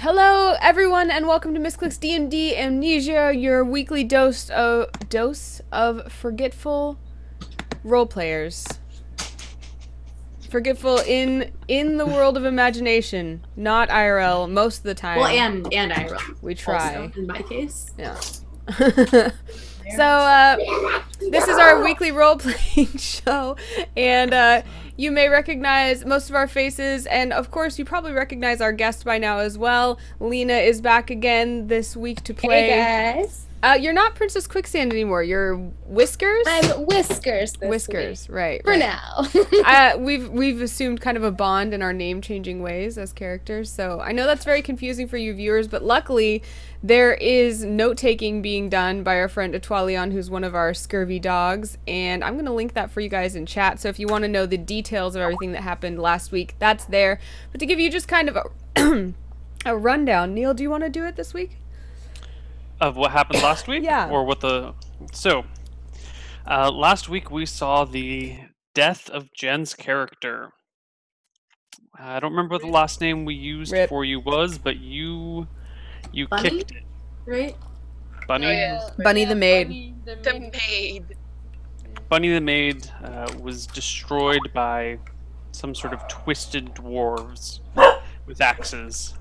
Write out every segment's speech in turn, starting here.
Hello, everyone, and welcome to Misscliks D&D Amnesia, your weekly dose of forgetful role players. Forgetful in the world of imagination, not IRL most of the time. Well, and IRL. We try. Also, in my case. Yeah. So, this is our weekly role-playing show, and you may recognize most of our faces, and of course you probably recognize our guest by now as well. Lena is back again this week to play. Hey guys. You're not Princess Quicksand anymore. You're Whiskers? I'm Whiskers this Whiskers, week. right. For now. We've assumed kind of a bond in our name-changing ways as characters, so I know that's very confusing for you viewers, but luckily there is note-taking being done by our friend Etoilion, who's one of our scurvy dogs, and I'm going to link that for you guys in chat, so if you want to know the details of everything that happened last week, that's there. But to give you just kind of a rundown, Neil, do you want to do it this week? Of what happened last week? Yeah. Or what the... So, last week we saw the death of Jen's character. I don't remember what the last name we used for you was, but you Bunny? kicked it. Right? Bunny? Oh, yeah. Bunny the maid. The maid. Bunny the maid was destroyed by some sort of twisted dwarves with axes.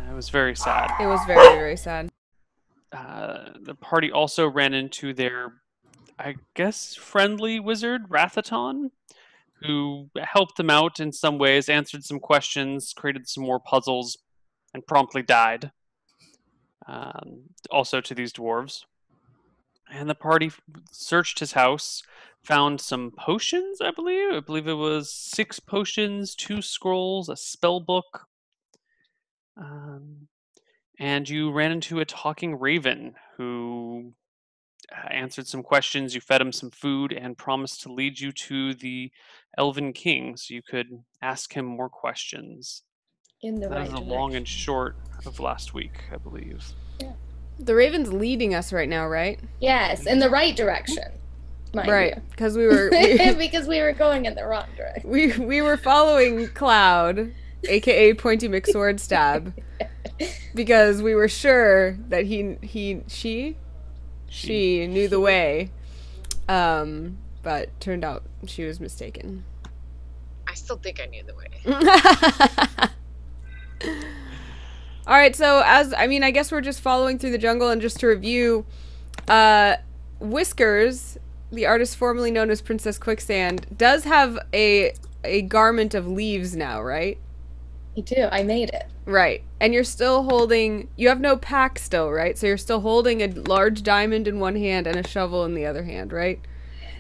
It was very sad. It was very, very sad. The party also ran into their, I guess, friendly wizard, Rathaton, who helped them out in some ways, answered some questions, created some more puzzles, and promptly died. Also to these dwarves. And the party searched his house, found some potions, I believe. I believe it was 6 potions, 2 scrolls, a spell book. And you ran into a talking raven who answered some questions. You fed him some food and promised to lead you to the Elven King so you could ask him more questions. In the That right is the direction. long and short of last week, I believe. Yeah. The raven's leading us right now, right? Yes, in the right direction. Mind Right, you. because we were Because we were going in the wrong direction. we were following Cloud, aka Pointy McSwordstab, because we were sure that she knew the way, but turned out she was mistaken. I still think I knew the way. All right, so I guess we're just following through the jungle, and just to review, Whiskers, the artist formerly known as Princess Quicksand, does have a garment of leaves now, right? You do. I made it. Right. And you're still holding... You have no pack still, right? So you're still holding a large diamond in one hand and a shovel in the other hand, right?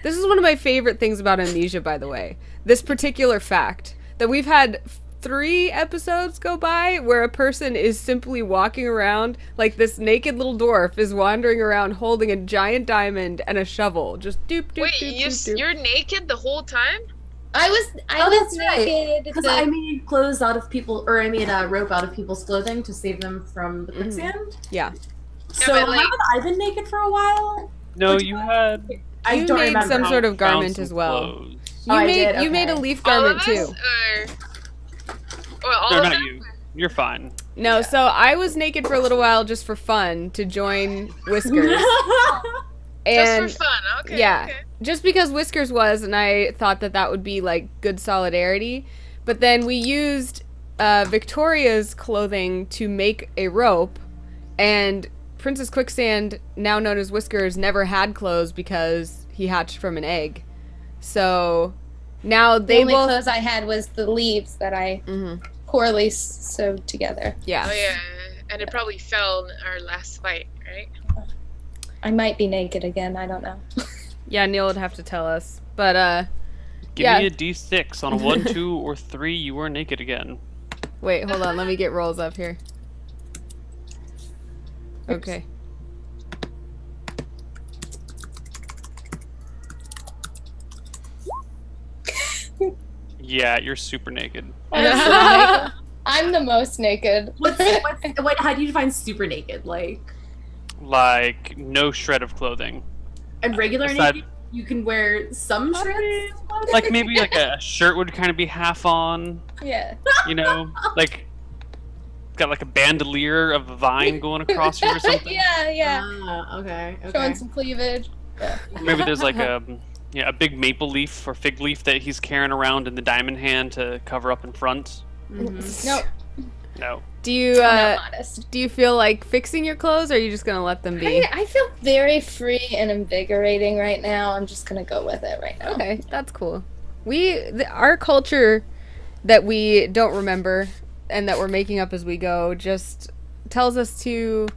This is one of my favorite things about Amnesia, by the way. This particular fact. That we've had 3 episodes go by where a person is simply walking around, like this naked little dwarf is wandering around holding a giant diamond and a shovel. Just doop, doop, Wait, doop, doop, doop. you're naked the whole time? I was That's right. naked. Because I made clothes out of people, or I made a rope out of people's clothing to save them from the quicksand. Yeah. So but, like- haven't I been naked for a while? No, Which you one? had... I You don't made remember. some sort of found garment some as well. clothes. You Oh, I made did? you made a Okay. leaf All garment of too. us? Or all No, of not them? you. You're fine. No, so I was naked for a little while just for fun to join Whiskers. And Just for fun, okay. yeah, Okay. just because Whiskers was, and I thought that would be like good solidarity. But then we used Victoria's clothing to make a rope, and Princess Quicksand, now known as Whiskers, never had clothes because he hatched from an egg. So now The they only both... clothes I had was the leaves that I poorly sewed together. Yeah. Oh yeah, and it probably fell in our last fight, right? I might be naked again. I don't know. Yeah, Neil would have to tell us. But, Give yeah. me a d6. On a 1, 2, or 3, you are naked again. Wait, hold on. Let me get rolls up here. Okay. Yeah, you're super naked. I'm the most naked. What? How do you define super naked? Like, no shred of clothing. And regular Aside- naked? You can wear some shreds? Like, maybe like a shirt would kind of be half on, Yeah. you know? Like, got like a bandolier of a vine going across you or something. Yeah. Okay. Showing some cleavage. Yeah. Maybe there's like a big maple leaf or fig leaf that he's carrying around in the diamond hand to cover up in front. Nope. No. Do you Not modest. do you feel like fixing your clothes, or are you just gonna let them be? I feel very free and invigorating right now. I'm just gonna go with it right now. Okay, that's cool. Our culture that we don't remember and that we're making up as we go just tells us to,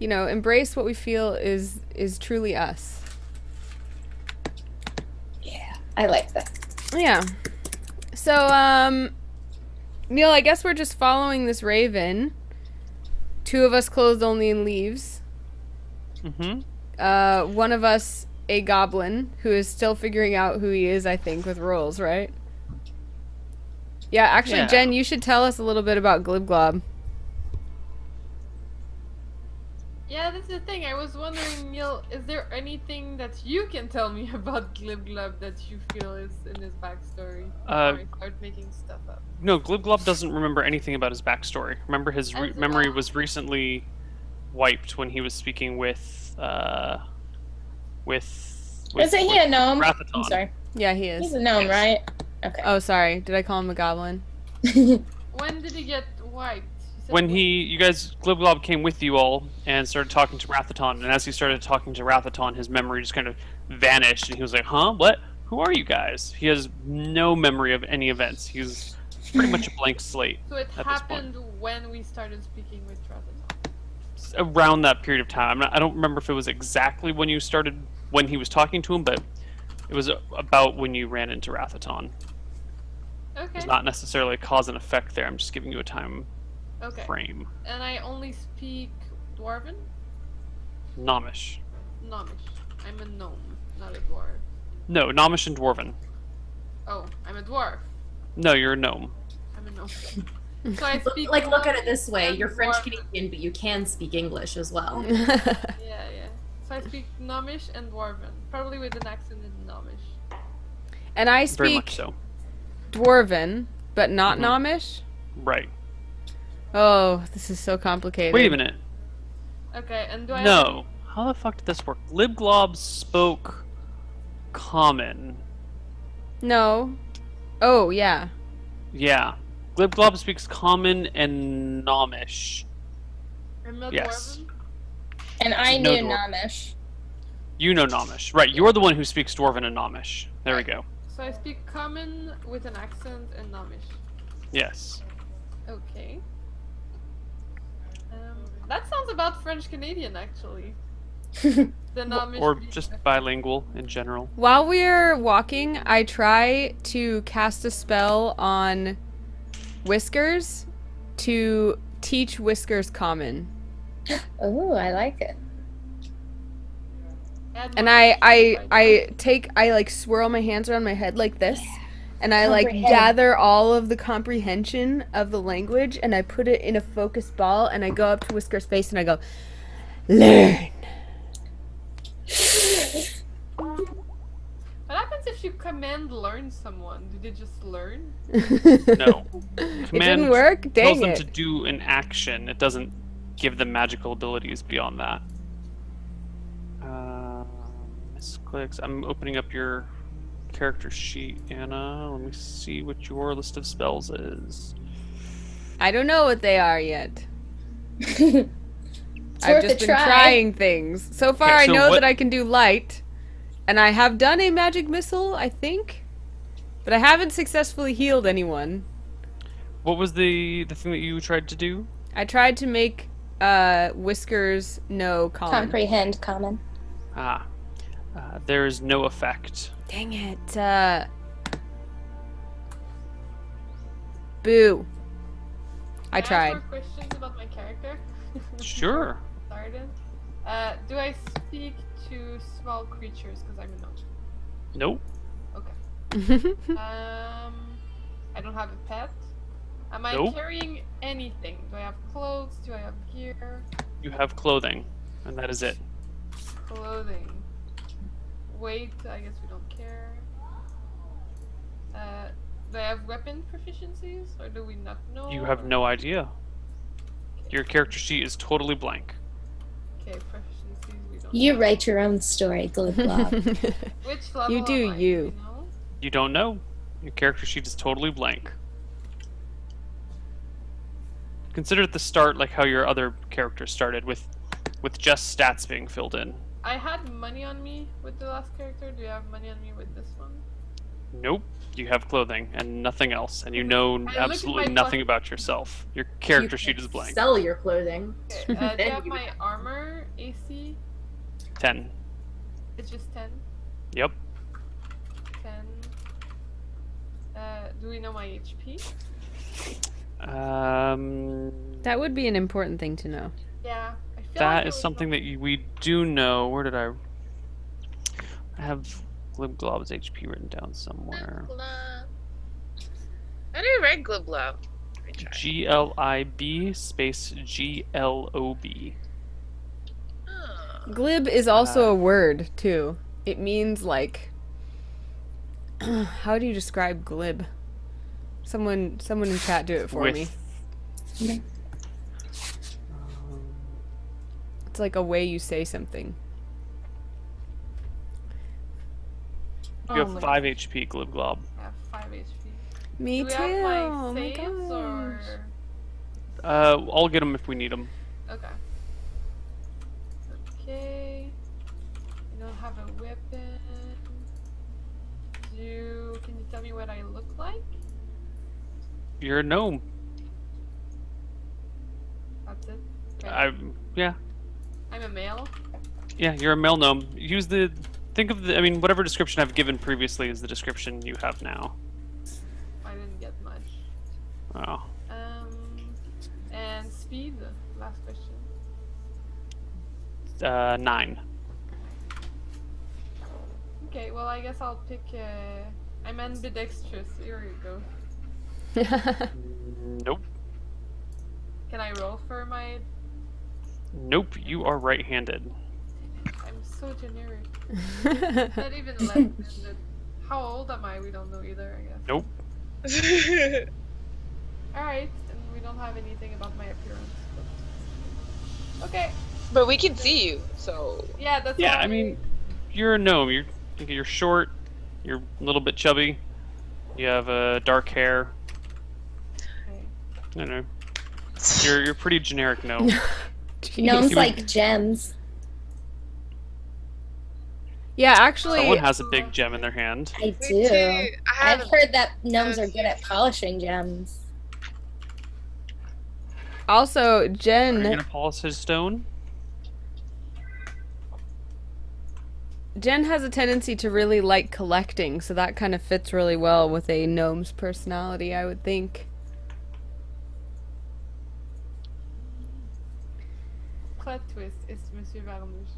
embrace what we feel is truly us. Yeah, I like that. Yeah. So, Neil, I guess we're just following this raven. 2 of us clothed only in leaves. Mm-hmm. One of us a goblin who is still figuring out who he is, I think, with rolls, right? Yeah, actually, Yeah. Jen, you should tell us a little bit about Glib Glob. Yeah, that's the thing. I was wondering, Neil, is there anything that you can tell me about Glib Glob that you feel is in his backstory before I start making stuff up? No, Glib Glob doesn't remember anything about his backstory. Remember, his memory was recently wiped when he was speaking with Isn't he a gnome? Rathaton. I'm sorry. Yeah, he is. He's a gnome, right? Okay. Oh, sorry. Did I call him a goblin? When did he get wiped? You said When you guys, Glib Glob came with you all and started talking to Rathaton, and as he started talking to Rathaton, his memory just kind of vanished, and he was like, "Huh? What? Who are you guys?" He has no memory of any events. He's pretty much a blank slate. So it at this happened when we started speaking with Rathaton. Around that period of time. I don't remember if it was exactly when you started, when he was talking to him, but it was about when you ran into Rathaton. Okay. It's not necessarily a cause and effect there. I'm just giving you a time Okay. frame. And I only speak Dwarven? Gnomish. Gnomish. I'm a gnome, not a dwarf. No, Gnomish and Dwarven. Oh, I'm a dwarf. No, you're a gnome. I'm a gnome. So I speak Look at it this way. and You're French Dwarven. Canadian, but you can speak English as well. Yeah. So I speak Gnomish and Dwarven. Probably with an accent in Gnomish. And I Very much speak so. Dwarven, but not Mhm. Gnomish. Right. Oh, this is so complicated. Wait a minute. Okay, and do I No. How the fuck did this work? Glib Glob spoke common. No. Oh, yeah. Yeah. Glib Glob speaks common and Gnomish. I'm a Yes. Dwarven? And I No knew dwarf. Gnomish. You know Gnomish. Right, you're the one who speaks Dwarven and Gnomish. There we go. So I speak common with an accent and Gnomish. Yes. Okay. That sounds about French Canadian actually. The Gnomish Or being just a- bilingual in general. While we're walking, I try to cast a spell on Whiskers to teach Whiskers common. Oh, I like it. add And more I like swirl my hands around my head like this, and I like Comprehend. gather all of the comprehension of the language, and I put it in a focus ball, and I go up to Whisker's face and I go, learn. What happens if you command learn someone? Do they just learn? No. It Command didn't work? tells Dang them it. to do an action. It doesn't give them magical abilities beyond that. Misscliks. I'm opening up your character sheet, Anna. Let me see what your list of spells is. I don't know what they are yet. It's I've worth just a been try. trying things. So far, Okay, I so know what- that I can do light, and I have done a magic missile, I think, but I haven't successfully healed anyone. What was the thing that you tried to do? I tried to make Whiskers know common. Comprehend common. There is no effect. Dang it. Boo. I Can ask tried. more questions about my character? Sure. Started. Do I speak to small creatures because I'm a gnome? Nope. Okay. I don't have a pet. Am I Nope. carrying anything? Do I have clothes? Do I have gear? You have clothing, and that is it. Clothing. Weight, I guess we don't care. Do I have weapon proficiencies, or do we not know? You have no idea. Your character sheet is totally blank. Okay, proficiencies we don't You have. write your own story, Glib Glob. Which level You do am I? you. Do we know? You don't know. Your character sheet is totally blank. Consider at the start like how your other characters started, with just stats being filled in. I had money on me with the last character. Do you have money on me with this one? Nope. You have clothing and nothing else, and you know at absolutely my nothing pocket. about yourself. Your character You sheet can is blank. Sell your clothing. Okay, do you Then have you my have- armor AC? 10. It's just 10. Yep. 10. Do we know my HP? That would be an important thing to know. Yeah. I feel That like is something that we do know. Where did I have Glib Glob's HP written down somewhere? How do you write Glib Glob? Let me try. GLIB space GLOB. Oh. Glib is also a word too. It means like. How do you describe glib? Someone in chat do it for me. It's like a way you say something. You have 5 HP, Glib Glob. I have 5 HP. Me Do we too. have my Oh my saves or... gosh. I'll get them if we need them. Okay. Okay. I don't have a weapon. Can you tell me what I look like? You're a gnome. That's it. Okay. Yeah, I'm a male. you're a male gnome. Think of whatever description I've given previously is the description you have now. I didn't get much. Oh. And speed. Last question. 9. Okay, well I guess I'll pick. I'm ambidextrous. Here you go. Nope. Can I roll for my? Nope, you are right-handed. I'm so generic. Not even left-handed. How old am I? We don't know either. I guess. Nope. All right, and we don't have anything about my appearance. But... Okay. But we can see you, so. Yeah, that's. Yeah, why you're a gnome. You're short. You're a little bit chubby. You have dark hair. Okay. I don't know. You're pretty generic gnome. Gnomes You- like gems. Yeah, actually, Someone has a big gem in their hand. I Me do. too. I I've have heard that gnomes are good at polishing gems. also Are you Jen gonna polish his stone? has a tendency to really like collecting, so that kind of fits really well with a gnome's personality, I would think. Plot twist is Monsieur Varnouche.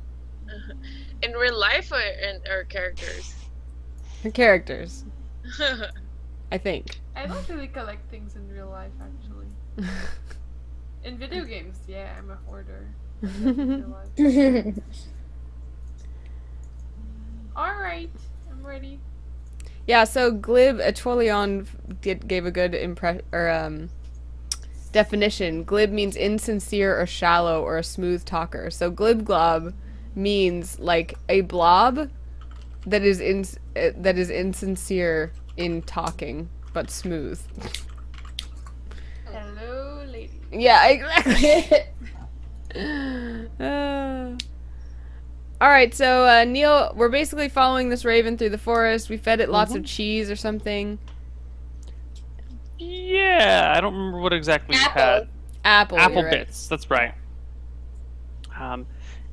in real life or in our characters? Her characters, I think. I don't really collect things in real life, actually. In video games, yeah, I'm a hoarder. In real life. All right, I'm ready. Yeah, so Glib Etoilion gave a good definition. Glib means insincere or shallow or a smooth talker. So Glib Glob means like a blob that is insincere in talking but smooth. Hello, lady. Yeah, exactly. All right, so Neil, we're basically following this raven through the forest. We fed it lots of cheese or something. Yeah, I don't remember what exactly you had. Apple. Apple Apple you're right. bits, that's right.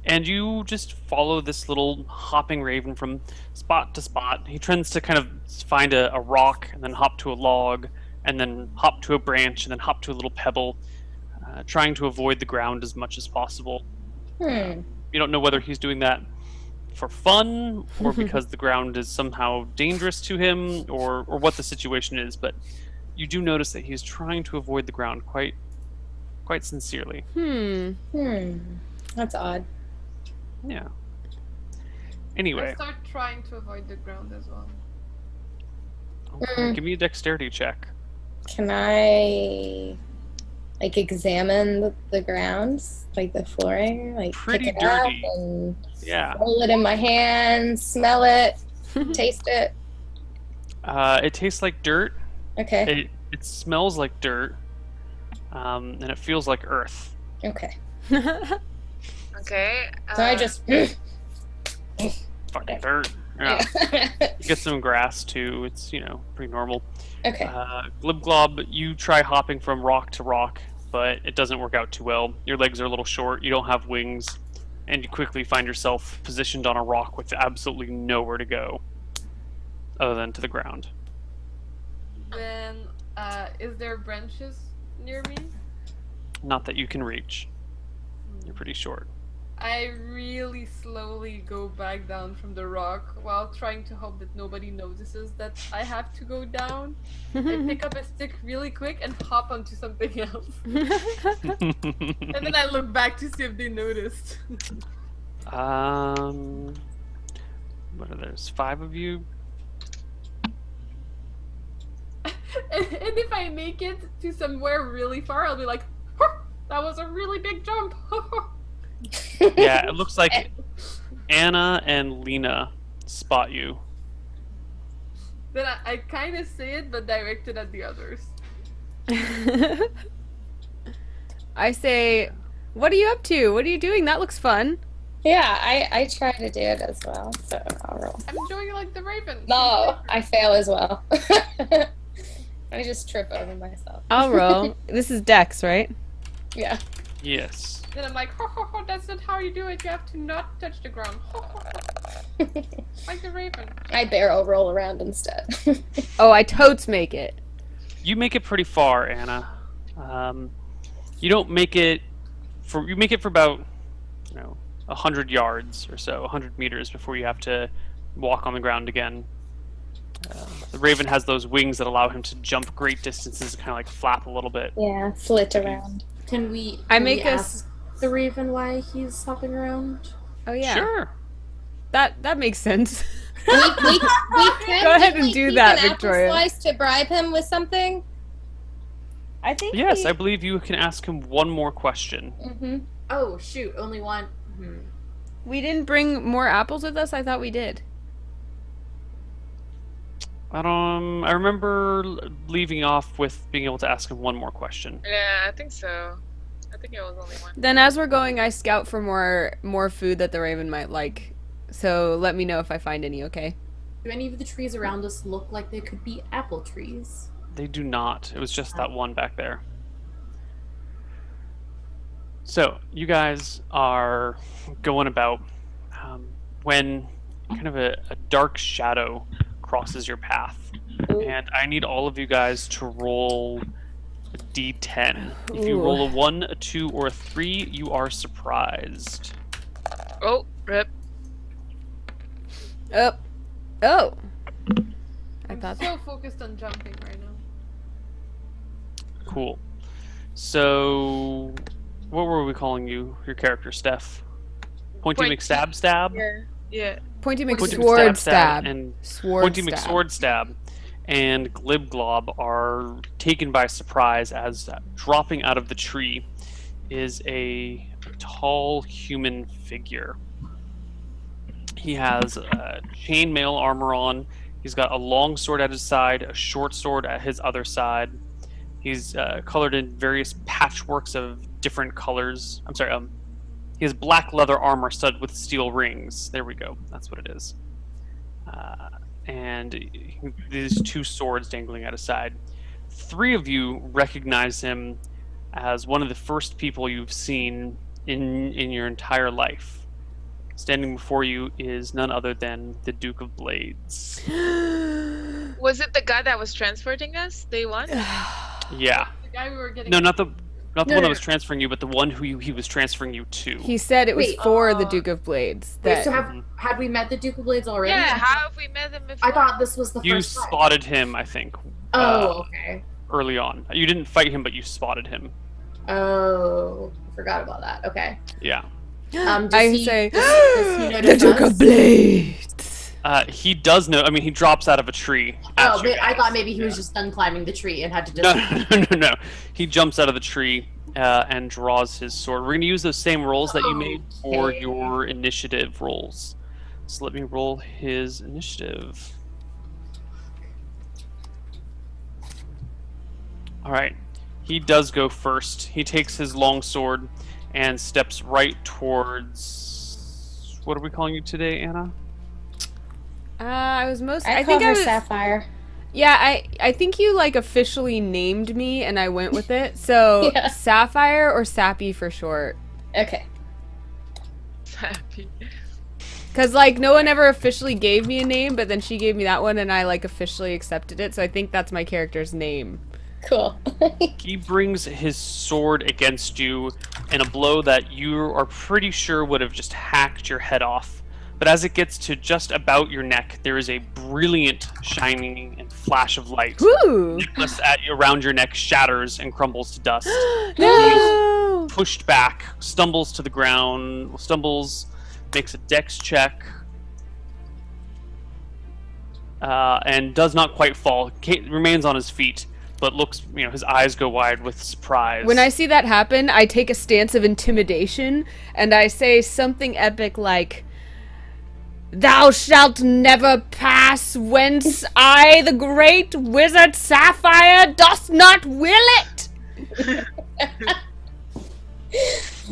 And you just follow this little hopping raven from spot to spot. He tends to kind of find a rock and then hop to a log and then hop to a branch and then hop to a little pebble, trying to avoid the ground as much as possible. You don't know whether he's doing that for fun or because the ground is somehow dangerous to him or what the situation is, but you do notice that he's trying to avoid the ground quite sincerely. That's odd. Yeah. I Anyway, start trying to avoid the ground as well. okay, give me a dexterity check. Can I like examine the grounds, like the flooring, like Pretty pick it dirty. up and Yeah. roll it in my hand, smell it, taste it. It tastes like dirt. Okay. It smells like dirt. And it feels like earth. Okay. Okay. So I just. Fucking dirt. Yeah. Yeah. You get some grass too. It's, pretty normal. Okay. Glib Glob, you try hopping from rock to rock, but it doesn't work out too well. Your legs are a little short, you don't have wings, and you quickly find yourself positioned on a rock with absolutely nowhere to go other than to the ground. Then, is there branches near me? Not that you can reach. You're pretty short. I really slowly go back down from the rock while trying to hope that nobody notices that I have to go down. I pick up a stick really quick and hop onto something else. And then I look back to see if they noticed. What are there's 5 of you? And if I make it to somewhere really far, I'll be like, "Huh, that was a really big jump." Yeah, it looks like Anna and Lena spot you. Then I kind of say it, but directed at the others. I say, what are you up to? What are you doing? That looks fun. Yeah, I try to do it as well, so I'll roll. I'm doing it like the raven. No, I fail as well. I just trip over myself. I'll roll. This is Dex, right? Yeah. Yes. Then I'm like, ho, ho, ho, that's not how you do it. You have to not touch the ground. Ho, ho, ho. Like the raven. I barrel roll around instead. Oh, I totes make it. You make it pretty far, Anna. You don't make it for about 100 yards or so, 100 meters before you have to walk on the ground again. The raven has those wings that allow him to jump great distances and kind of like flap a little bit. Yeah, flit around. Can we ask the raven why he's hopping around? Oh yeah. Sure. That makes sense. We can Go ahead and like, do keep that, an Victoria. Apple slice to bribe him with something. I think. Yes, I believe you can ask him one more question. Mm-hmm. Oh shoot, only one. We didn't bring more apples with us. I thought we did. I remember leaving off with being able to ask him one more question. Yeah, I think so. I think it was only one. Then as we're going, I scout for more food that the raven might like. So let me know if I find any, okay? Do any of the trees around us look like they could be apple trees? They do not. It was just that one back there. So, you guys are going about when kind of a dark shadow crosses your path. And I need all of you guys to roll a d10. If you roll a 1, a 2, or a 3, you are surprised. Oh, rip. Oh. I I'm thought so focused on jumping right now. Cool. So, what were we calling you? Your character, Steph? Pointy Pointy. McStab? Yeah. Pointy Pointy McSword stab. and Sword Pointy stab. McSword Stab and Glib Glob are taken by surprise as dropping out of the tree is a tall human figure. He has chainmail armor on. He's got a long sword at his side, a short sword at his other side. He's colored in various patchworks of different colors. I'm sorry, he has black leather armor studded with steel rings. There we go. That's what it is. And these 2 swords dangling at his side. 3 of you recognize him as one of the first people you've seen in your entire life. Standing before you is none other than the Duke of Blades. Was it the guy that was transporting us? Day one? Yeah. The guy we were getting. No, not the one that was transferring you, but the one who he was transferring you to. He said it was Wait, for the Duke of Blades. Wait, That so had we met the Duke of Blades already? Yeah, how have we met him before? I thought this was the You first time. spotted him, I think. Oh, okay. Early on. You didn't fight him, but you spotted him. Oh, I forgot about that. Okay. Yeah. Does I he- say, does he the notice Duke us? of Blades. He does know. I mean, he drops out of a tree. Oh, but I thought maybe he was just done climbing the tree and had to just. No. He jumps out of the tree and draws his sword. We're going to use those same rolls that you made for your initiative rolls. So let me roll his initiative. All right. He does go first. He takes his long sword and steps right towards. What are we calling you today, Anna? I I think call I her was. Sapphire. Yeah, I think you like officially named me, and I went with it. So Yeah. Sapphire or Sappy for short. Okay. Happy. Cause like no one ever officially gave me a name, but then she gave me that one, and I like officially accepted it. So I think that's my character's name. Cool. He brings his sword against you in a blow that you are pretty sure would have just hacked your head off. But as it gets to just about your neck, there is a brilliant shining and flash of light. Woo! The necklace around your neck shatters and crumbles to dust. No! Pushed back, stumbles to the ground, makes a dex check, and does not quite fall. Remains on his feet, but looks, his eyes go wide with surprise. When I see that happen, I take a stance of intimidation, and I say something epic like, "Thou shalt never pass whence I, the great wizard Sapphire, dost not will it!"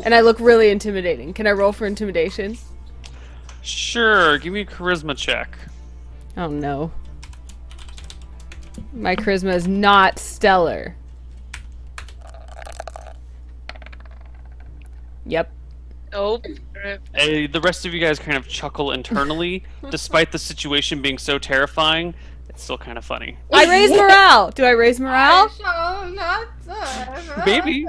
And I look really intimidating. Can I roll for intimidation? Sure, give me a charisma check. Oh no. My charisma is not stellar. Yep. Nope. The rest of you guys kind of chuckle internally, despite the situation being so terrifying. It's still kind of funny. I raise morale. Do I raise morale? shall not Maybe.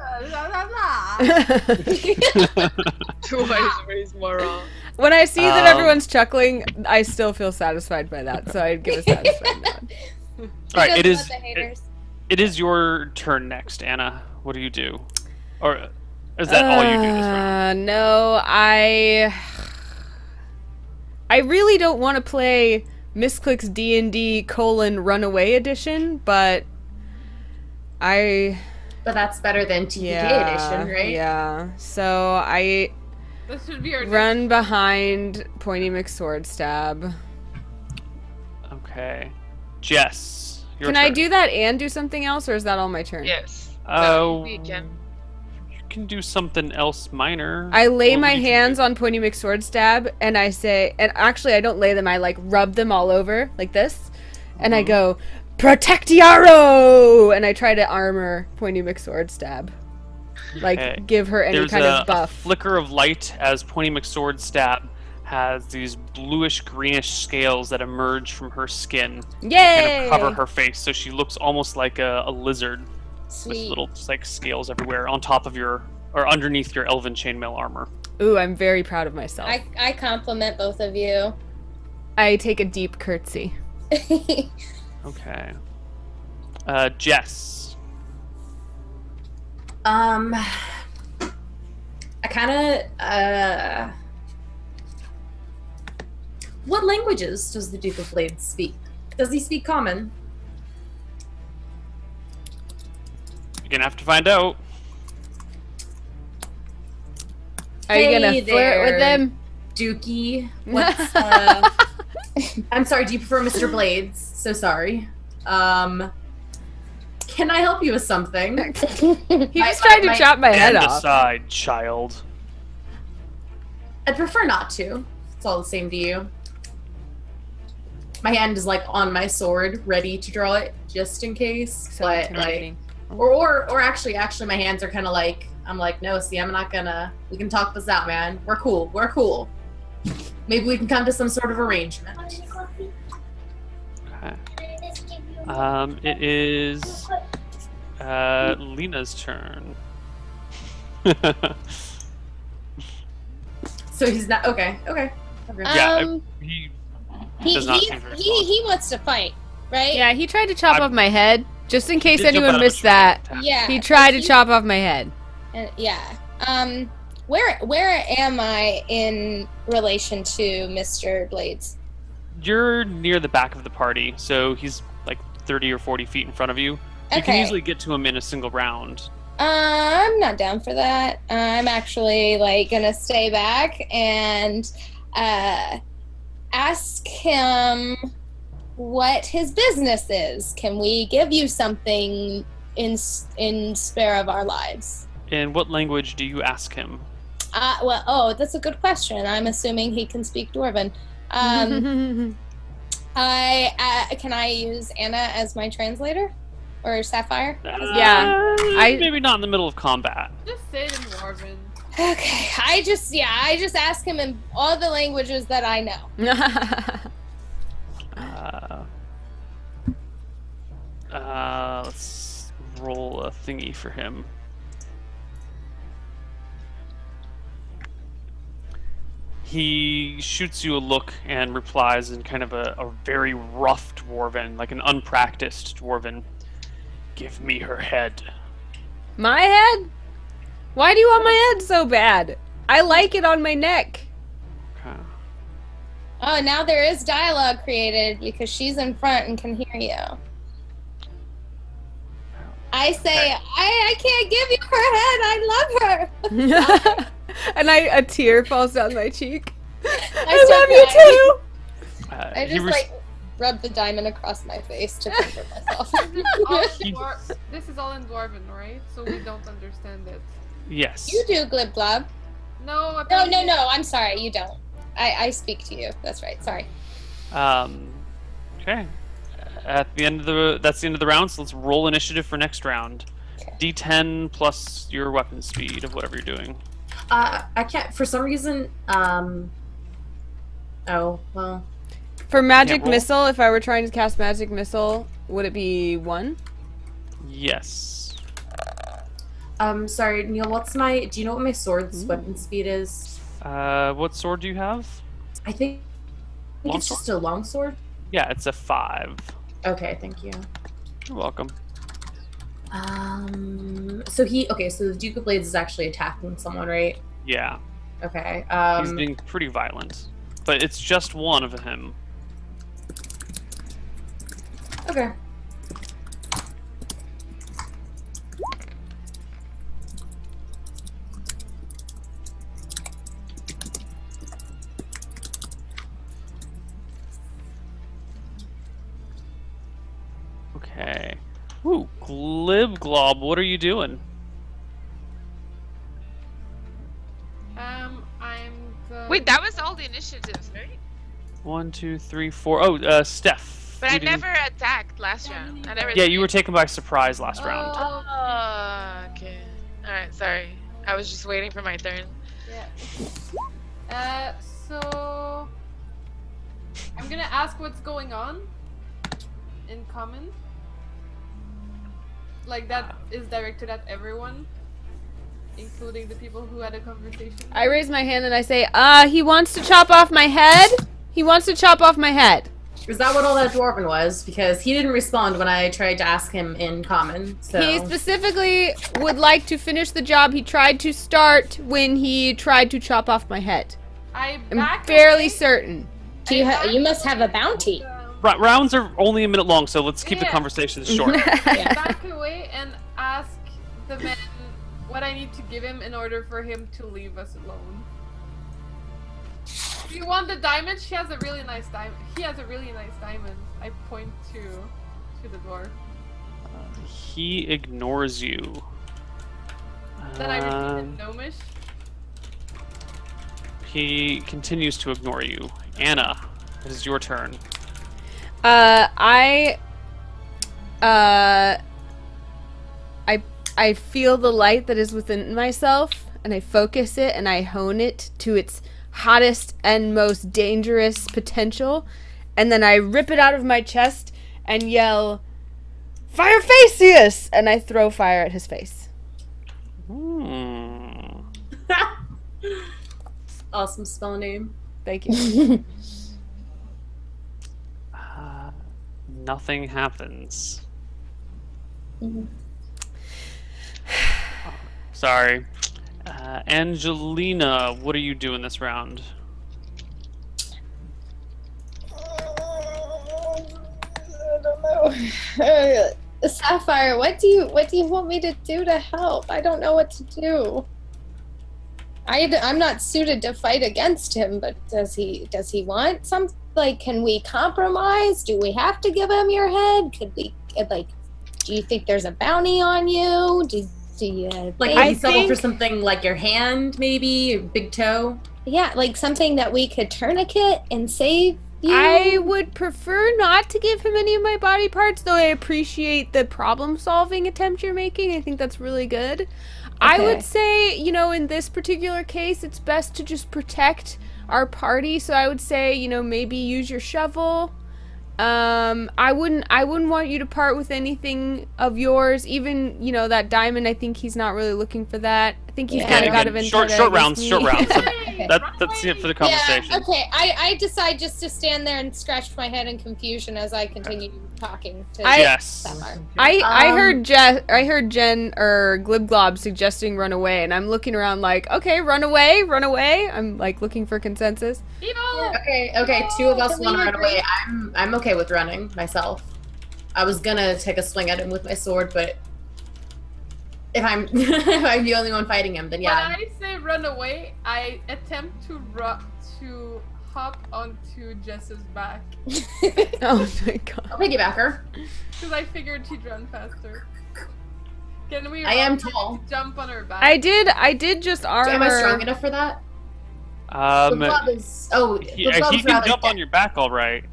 Twice raise morale. When I see that everyone's chuckling, I still feel satisfied by that, so I'd give a satisfied nod. All right, Just let the haters. it is your turn next, Anna. What do you do? Or is that all you do this round? No, I really don't want to play Misscliks D&D Runaway Edition, but But that's better than TPK edition, right? Yeah. So I This should be our run behind Pointy McSwordstab. Okay. Jess, your Can turn. I do that and do something else, or is that all my turn? Yes. Oh, We can. you can do something else minor. I lay What my would you hands do? on Pointy McSwordstab, and I say, and actually I don't lay them, I like rub them all over, like this, and I go, "Protectiaro!" and I try to armor Pointy McSwordstab. Like, Okay. give her any There's kind a of buff. flicker of light as Pointy McSwordstab has these bluish-greenish scales that emerge from her skin. Yay! Kind of cover her face, so she looks almost like a lizard with Sweet. little like scales everywhere on top of or underneath your elven chainmail armor. Ooh, I'm very proud of myself. I compliment both of you. I take a deep curtsy. Okay. Jess. I kind of, what languages does the Duke of Blades speak? Does he speak Common? You're gonna have to find out. Are you gonna Hey flirt with there. them? Dookie, what's, I'm sorry, do you prefer Mr. Blades? So sorry. Can I help you with something? He just tried to chop my head And off. aside, child. I'd prefer not to. It's all the same to you. My hand is like on my sword, ready to draw it, just in case. So but like, intimidating. or actually, my hands are kind of like, I'm like, no, see, I'm not gonna. We can talk this out, man. We're cool. We're cool. Maybe we can come to some sort of arrangement. Okay. It is Lena's turn. So he's not okay. Okay. Yeah, he does not seem very he wants to fight, right? Yeah, he tried to chop I'm- off my head. Just in case Did jump out anyone of a missed tree that. and attack. Yeah. He tried to he- chop off my head. Yeah. Where am I in relation to Mr. Blades? You're near the back of the party, so he's like 30 or 40 feet in front of you. You can Okay. easily get to him in a single round. I'm not down for that. I'm actually like gonna stay back and ask him what his business is. Can we give you something in spare of our lives? In what language do you ask him? That's a good question. I'm assuming he can speak Dwarven. Can I use Anna as my translator? Or Sapphire? Yeah, Maybe not in the middle of combat. Just say it in Dwarven. Okay, I just ask him in all the languages that I know. Let's roll a thingy for him. He shoots you a look and replies in kind of a very rough Dwarven, like an unpracticed Dwarven. Give me her head. My head? Why do you want my head so bad? I like it on my neck. Okay. Oh, now there is dialogue created because she's in front and can hear you. I say, I can't give you her head. I love her. And a tear falls down my cheek. I love you too. I just like rub the diamond across my face to comfort myself. This is all in Dwarven, right? So we don't understand it. Yes. You do, Glib Glob. No. No. I'm sorry, you don't. I speak to you. That's right. Sorry. Okay. That's the end of the round. So let's roll initiative for next round. Okay. D10 plus your weapon speed of whatever you're doing. I can't for some reason. Oh well. For magic roll. missile, if I were trying to cast magic missile, would it be 1? Yes. Sorry, Neil. Do you know what my sword's weapon speed is? What sword do you have? I think Long it's sword? just a long sword. Yeah, it's a 5. Okay, thank you. You're welcome. So the Duke of Blades is actually attacking someone, right? Yeah. Okay. He's being pretty violent, but it's just one of him. Okay. Okay. Ooh, Glib Glob, what are you doing? I'm the. Wait, that was all the initiatives, right? 1, 2, 3, 4. Oh, Steph. But I you didn't- never attacked last round. I never. Yeah, you were taken by surprise last round. Oh, okay. Alright, sorry. I was just waiting for my turn. Yeah. So I'm gonna ask what's going on in common. Like that is directed at everyone, including the people who had a conversation. I raise my hand and I say, he wants to chop off my head. He wants to chop off my head. Is that what all that Dwarven was? Because he didn't respond when I tried to ask him in common. So He specifically would like to finish the job he tried to start when he tried to chop off my head. I'm fairly certain. You must have a bounty. Rounds are only a minute long, so let's keep the Yeah. conversations short. Back away and ask the man what I need to give him in order for him to leave us alone. Do you want the diamond? She has a really nice diamond. He has a really nice diamond. I point to the dwarf. He ignores you. Then I repeat in Gnomish. He continues to ignore you. Anna, it is your turn. I feel the light that is within myself, and I focus it and I hone it to its hottest and most dangerous potential, and then I rip it out of my chest and yell, "Fire Facius!" and I throw fire at his face. awesome spell name. Thank you. Nothing happens. Sorry. Angelina, what are you doing this round? Sapphire, what do you want me to do to help? I don't know what to do. I'm not suited to fight against him, but does he want some? Like, can we compromise? Do we have to give him your head? Could we, like, do you think there's a bounty on you? Do you like, think, I settle for something like your hand, maybe, or big toe? yeah, like something that we could tourniquet and save you? I would prefer not to give him any of my body parts, though I appreciate the problem-solving attempt you're making. I think that's really good. I would say, you know, in this particular case, it's best to just protect our party. So I would say, you know, maybe use your shovel. I wouldn't want you to part with anything of yours. Even, you know, that diamond, I think he's not really looking for that. I think he's kind of got of short rounds. Short rounds. That's it for the conversation. Yeah, okay. I decide just to stand there and scratch my head in confusion as I continue talking to Sapphire. I heard Jen or Glib Glob suggesting run away, and I'm looking around like, okay, run away. I'm like looking for consensus. Okay, two of us want to run away. I'm okay with running myself. I was gonna take a swing at him with my sword, but if I'm if I'm the only one fighting him, then yeah. When I say run away, I attempt to hop onto Jess's back. Oh my god. I'll piggyback her. Because I figured she'd run faster. Can we? I am tall. Jump on her back. I did just armor. Am I strong enough for that? He can jump on your back, all right.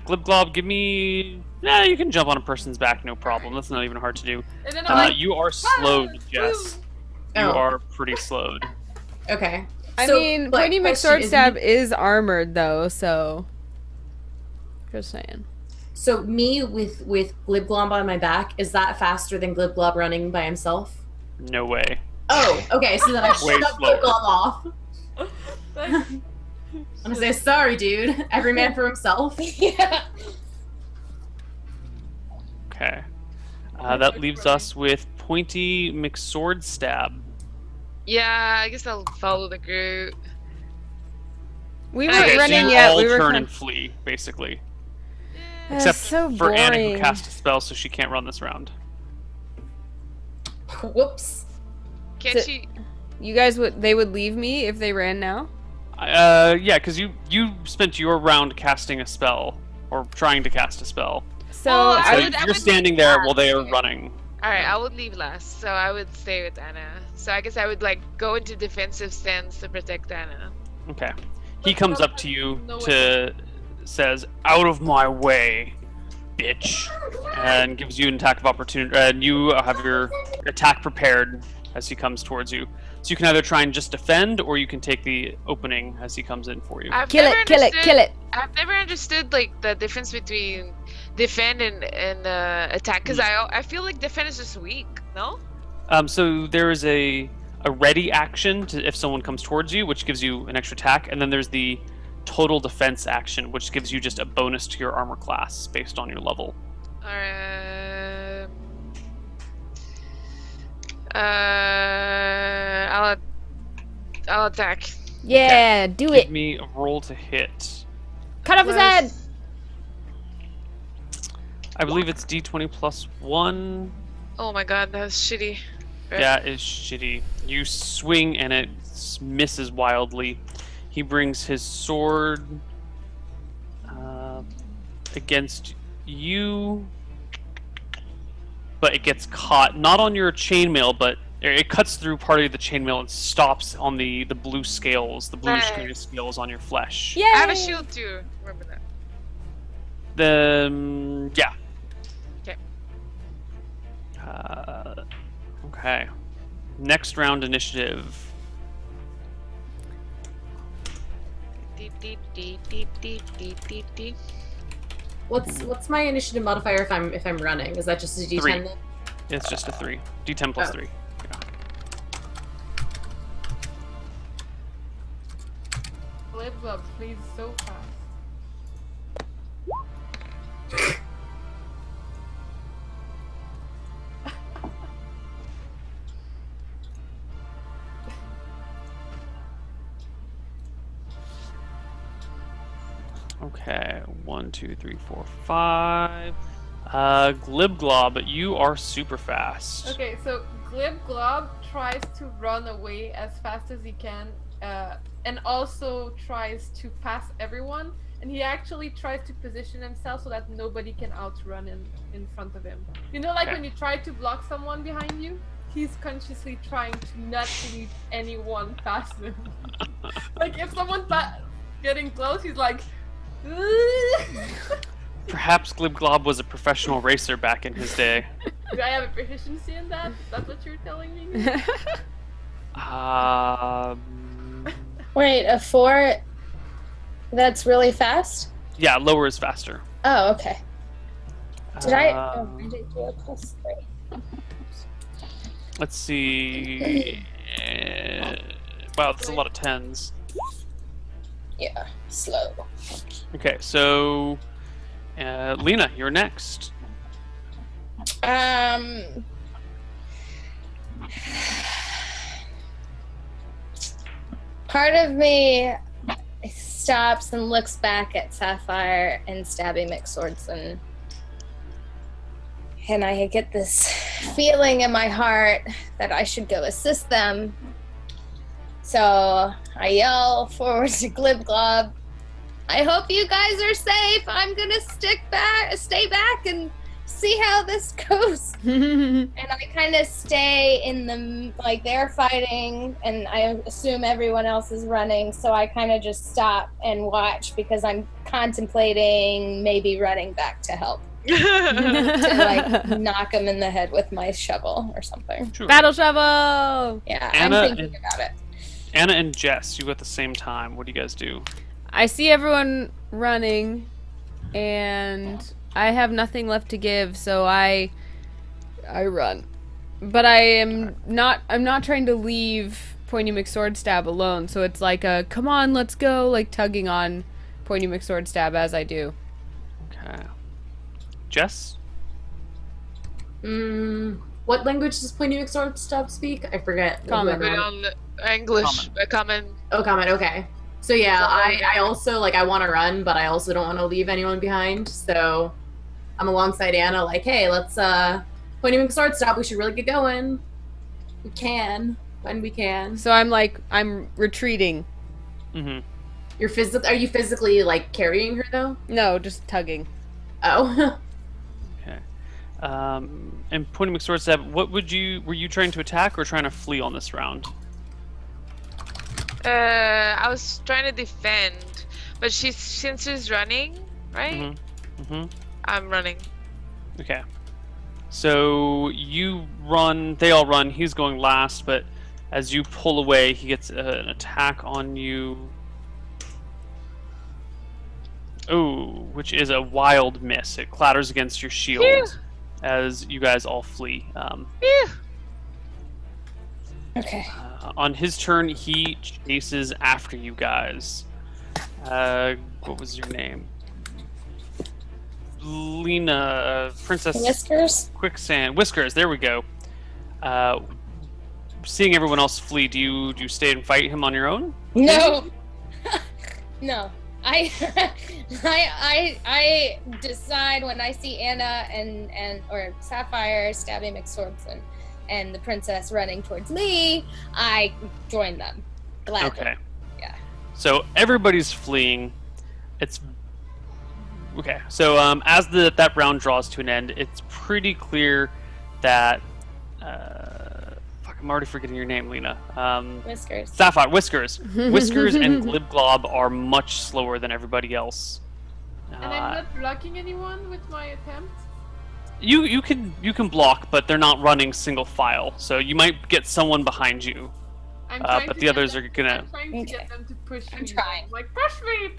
Glib Glob, give me. Yeah, you can jump on a person's back, no problem. That's not even hard to do. You are slowed, Jess. You are pretty slowed. Okay. I mean, Pointy McSword Stab is armored though, so just saying. So me with Glib Glob on my back, is that faster than Glib Glob running by himself? No way. Oh, okay. So then I shut Glib Glob off. I'm gonna say sorry, dude. Every man for himself. Yeah. Okay. That leaves us with Pointy McSword Stab. Yeah, I guess I'll follow the group. We weren't running yet. We were turn and flee, basically. That's Except so for Anna, boring. who cast a spell, so she can't run this round. Whoops. Can't she? You guys they would leave me if they ran now? Yeah, because you spent your round casting a spell, or trying to cast a spell. So, You're standing there while they are running. Alright, I would leave last, so I would stay with Anna. So I guess I would like go into defensive stance to protect Anna. Okay. He comes up to you says, "Out of my way, bitch," and gives you an attack of opportunity. And you have your attack prepared as he comes towards you. So you can either try and just defend, or you can take the opening as he comes in for you. Kill it. I've never understood like the difference between defend and attack, because I feel like defend is just weak. No. So there is a ready action if someone comes towards you, which gives you an extra attack, and then there's the total defense action, which gives you just a bonus to your armor class based on your level. I'll attack. Yeah, okay. do it. Give me a roll to hit. Cut off his head. I believe it's D20 plus 1. Oh my god, that's shitty. That is shitty. You swing and it misses wildly. He brings his sword against you, but it gets caught, not on your chainmail, but it cuts through part of the chainmail and stops on the blue scales, the bluish green scales on your flesh. Yay! I have a shield too. Remember that. Yeah. Okay. Okay. Next round initiative. What's my initiative modifier if I'm running? Is that just a D10? 3. It's just a 3. D10 plus 3. Yeah. Glib Glob, please, so fast. Okay, 1, 2, 3, 4, 5. Glib Glob, you are super fast. Okay, so Glib Glob tries to run away as fast as he can, and also tries to pass everyone. And he actually tries to position himself so that nobody can outrun him in front of him. You know, like Okay. when you try to block someone behind you, he's consciously trying to not leave anyone past him. Like if someone's getting close, he's like. Perhaps Glib Glob was a professional racer back in his day. Do I have a proficiency in that? Is that what you're telling me? Wait, a 4 that's really fast? Yeah, lower is faster. Oh, okay. Did I did do a +3. Let's see. Wow, that's a lot of 10s. Yeah, slow. Okay, so Lena, you're next. Part of me stops and looks back at Sapphire and Stabby McSwordsman. And I get this feeling in my heart that I should go assist them. So I yell forward to Glib Glob, I hope you guys are safe. I'm gonna stay back and see how this goes. And I kind of stay in the, like, they're fighting and I assume everyone else is running, so I kind of just stop and watch because I'm contemplating maybe running back to help. To like knock him in the head with my shovel or something. Sure. Battle shovel! Yeah, Anna I'm thinking about it. Anna and Jess, you at the same time. What do you guys do? I see everyone running, and I have nothing left to give, so I run. But I'm not trying to leave Pointy McSwordstab alone, so it's like a, come on, let's go, like tugging on Pointy McSwordstab as I do. Okay. Jess? What language does Pointy McSwordstab speak? I forget. Common. Whoever- On English, common. Oh, comment. Okay. So yeah, I also I want to run, but I also don't want to leave anyone behind. So I'm alongside Anna, like, hey, let's Pointy McSwordstab. We should really get going. We can when we can. So I'm retreating. Mm-hmm. Are you physically like carrying her though? No, just tugging. Oh. Okay. And Pointy McSwordstab, were you trying to attack or trying to flee on this round? I was trying to defend, but since she's running, right? Mm-hmm. Mm-hmm. I'm running. Okay. So you run, they all run, he's going last, but as you pull away, he gets an attack on you. Oh, which is a wild miss. It clatters against your shield as you guys all flee. Okay. On his turn, he chases after you guys. What was your name? Lena, Princess Whiskers? Quicksand. Whiskers, there we go. Seeing everyone else flee, do you stay and fight him on your own? No. No. I decide when I see Anna or Sapphire stabbing McSwordsman and the princess running towards me, I join them. Gladly. Okay. Yeah. So everybody's fleeing. It's okay. So as that round draws to an end, it's pretty clear that I'm already forgetting your name, Lena. Whiskers. Sapphire, Whiskers and Glib Glob are much slower than everybody else. And I'm not blocking anyone with my attempt. You can block, but they're not running single file, so you might get someone behind you. But the others are gonna. I'm trying to get them to push me. I'm trying. Like, push me!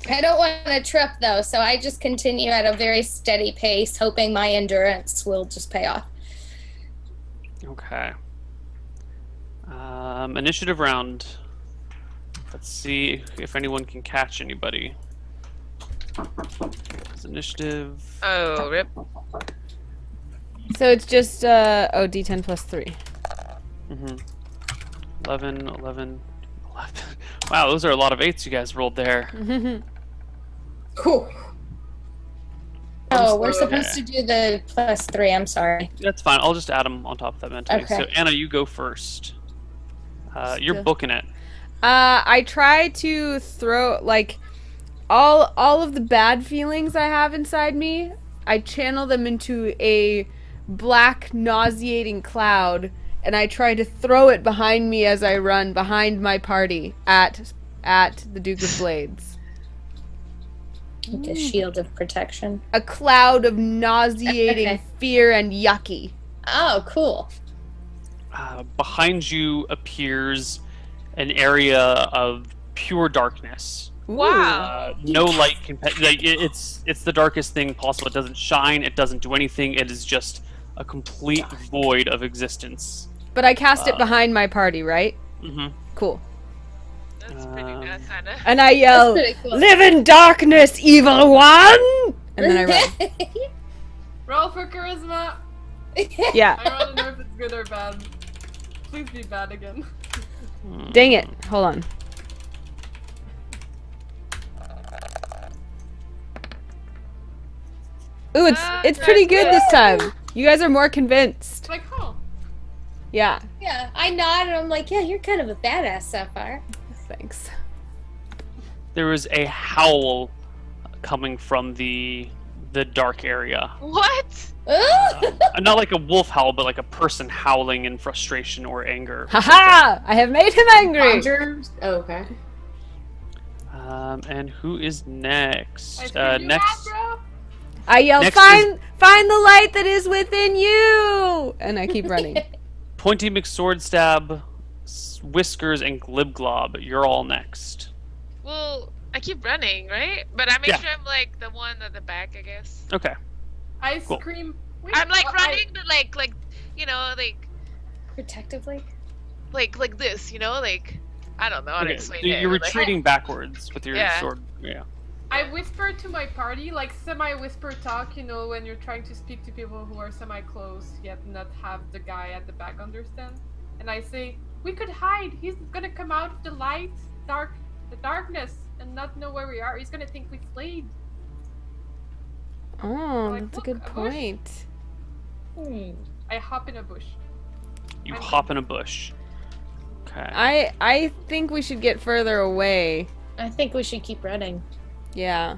I don't want to trip though, so I just continue at a very steady pace, hoping my endurance will just pay off. Okay. Initiative round. Let's see if anyone can catch anybody. It's initiative. Oh, rip. So it's just D10 plus 3. Mm-hmm. 11. Wow, those are a lot of 8s you guys rolled there. Cool. Oh, we're slow. supposed to do the +3. I'm sorry. That's fine. I'll just add them on top of that mentally. Okay. So Anna, you go first. You're Still- booking it. I try to throw like all of the bad feelings I have inside me. I channel them into a black, nauseating cloud, and I try to throw it behind me as I run behind my party at the Duke of Blades. Like a shield of protection. A cloud of nauseating Okay. fear and yucky. Oh, cool. Behind you appears an area of pure darkness. Wow. No light can. It's the darkest thing possible. It doesn't shine. It doesn't do anything. It is just a complete void of existence. But I cast it behind my party, right? Mm-hmm. Cool. That's pretty good, kinda. And I yell, That's pretty cool. "Live in darkness, evil one!" And then I run. Roll for charisma. Yeah. I want to know if it's good or bad. Please be bad again. Dang it. Hold on. Ooh, it's pretty good this time. You guys are more convinced. It's like, oh, Yeah. Yeah, I nod and I'm like, yeah, you're kind of a badass, Sapphire. Thanks. There was a howl coming from the dark area. What? Not like a wolf howl, but like a person howling in frustration or anger. Haha! I have made him angry! Conjure? Oh, okay. And who is next? I screwed you Next. out, bro. I yell, Next find the light that is within you! And I keep running. Pointy McSwordstab, Whiskers, and Glib Glob. You're all next. Well, I keep running, right? But I make Yeah. sure I'm like the one at the back, I guess. Okay. I Cool. scream. Wait, I'm like oh, running, but like you know, Protectively? like this, you know, like I don't know how to Okay. explain So it. you're like- retreating backwards with your Yeah. sword. Yeah. I whisper to my party, like semi-whisper talk, you know, when you're trying to speak to people who are semi-close, yet not have the guy at the back understand. And I say, we could hide. He's gonna come out of the light, the darkness, and not know where we are. He's gonna think we fled. Oh, Like, that's a look, good a bush. point. I hop in a bush. You I'm- hop in a bush. Okay. I think we should get further away. I think we should keep running. Yeah.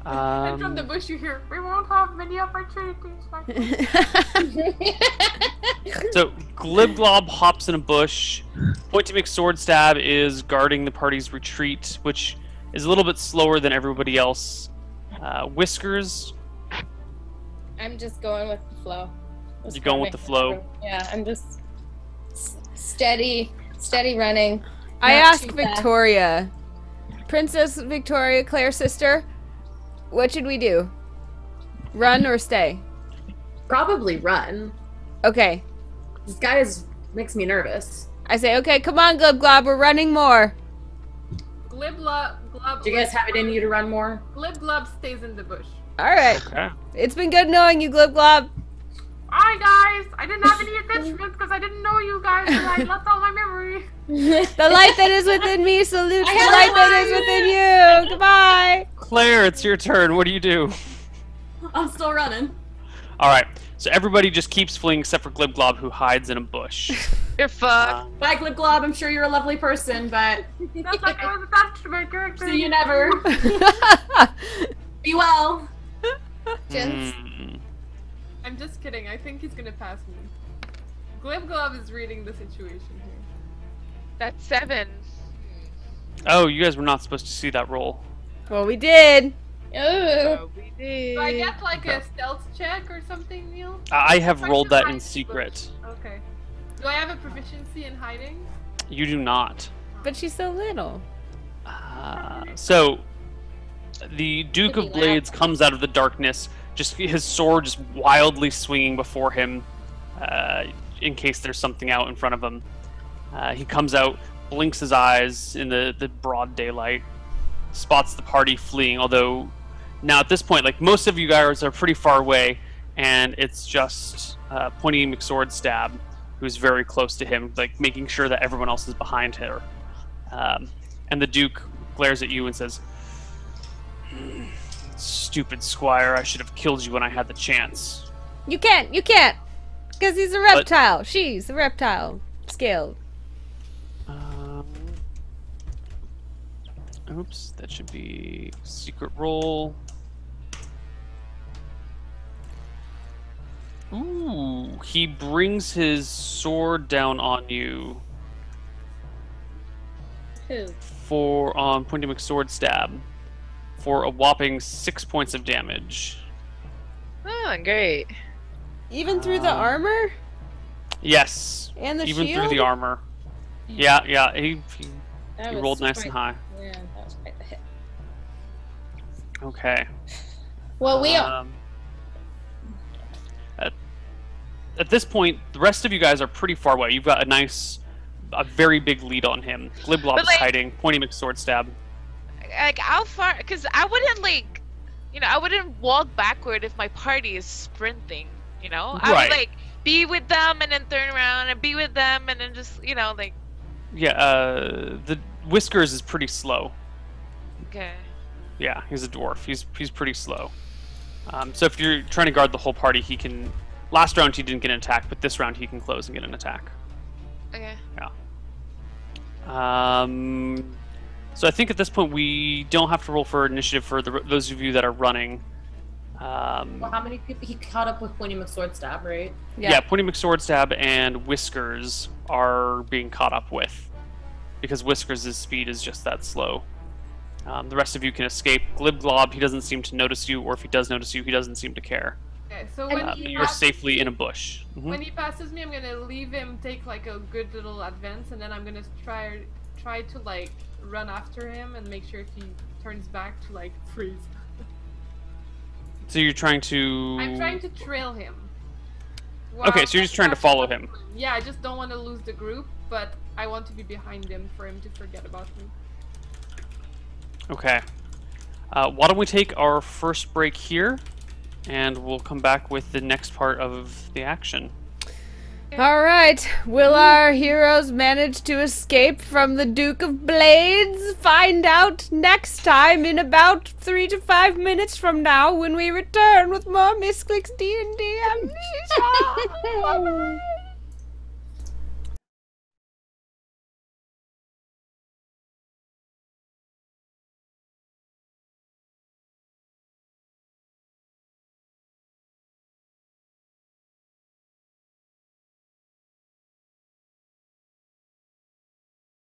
And from the bush you hear, we won't have many opportunities like So Glib Glob hops in a bush. Pointy McSwordstab is guarding the party's retreat, which is a little bit slower than everybody else. Whiskers, I'm just going with the flow. You're going with the flow. Yeah, I'm just steady running. I Not asked too fast. Victoria, Princess Victoria, Claire's sister, what should we do? Run or stay? Probably run. Okay. This guy makes me nervous. I say, okay, come on, Glib Glob, we're running more. Glib Glob. Do you guys have it in you to run more? Glib Glob stays in the bush. All right. okay. It's been good knowing you, Glib Glob. Hi guys! I didn't have any attachments because I didn't know you guys and I lost all my memory. The light that is within me salutes I the have light a that is within you. Goodbye. Claire, it's your turn. What do you do? I'm still running. All right. So everybody just keeps fleeing except for Glib Glob, who hides in a bush. You're fucked. Bye, Glib Glob. I'm sure you're a lovely person, but That's like I was attached to my character. see you never. Be well. Jens. Hmm. I'm just kidding. I think he's gonna pass me. Glib Glob is reading the situation here. That's 7. Oh, you guys were not supposed to see that roll. Well, we did. Ooh. We did. Do I get like a stealth check or something, Neil? I have Try rolled to that hide in the secret. bush. Okay. Do I have a proficiency in hiding? You do not. But she's so little. So, the Duke Could of be Blades comes out of the darkness, just his sword just wildly swinging before him, in case there's something out in front of him. He comes out, blinks his eyes in the broad daylight, spots the party fleeing, although now at this point, like, most of you guys are pretty far away, and it's just Pointy McSwordstab, who's very close to him, like, making sure that everyone else is behind her. And the Duke glares at you and says, Stupid squire, I should have killed you when I had the chance. You can't. Because he's a reptile. She's a reptile. Scaled. Oops, that should be secret roll. Ooh, he brings his sword down on you. Who? For Pointy McSword stab for a whopping 6 points of damage. Oh, great. Even through the armor? Yes. And the even shield? through the armor. Yeah. He rolled nice and high. Yeah, that was quite the hit. Okay. Well, we are. At this point, the rest of you guys are pretty far away. You've got a very big lead on him. Glib Glob is hiding. Pointy McSword stab. Like, how far? Because I wouldn't, I wouldn't walk backward if my party is sprinting, I Right. would, be with them and then turn around and be with them and then just, Yeah, the Whiskers is pretty slow. Okay. Yeah, he's a dwarf. He's pretty slow. So if you're trying to guard the whole party, he can... Last round he didn't get an attack, but this round he can close and get an attack. Okay. Yeah. So I think at this point we don't have to roll for initiative for those of you that are running. Well, how many people he caught up with Pointy McSword stab, right? Yeah, Pointy McSword stab and Whiskers are being caught up with because Whiskers' speed is just that slow. The rest of you can escape. Glib Glob, he doesn't seem to notice you, or if he does notice you, he doesn't seem to care. Okay, so when You're safely in a bush. when he passes me, I'm gonna leave him take a good little advance, and then I'm gonna try to run after him and make sure if he turns back to freeze. So you're trying to... I'm trying to trail him. Okay, so you're just trying to follow him. Yeah, I just don't want to lose the group, but I want to be behind him for him to forget about me. Okay. Why don't we take our first break here, and we'll come back with the next part of the action. Alright, will our heroes manage to escape from the Duke of Blades? Find out next time in about 3 to 5 minutes from now when we return with more Misscliks D&D Amnesia. Bye-bye.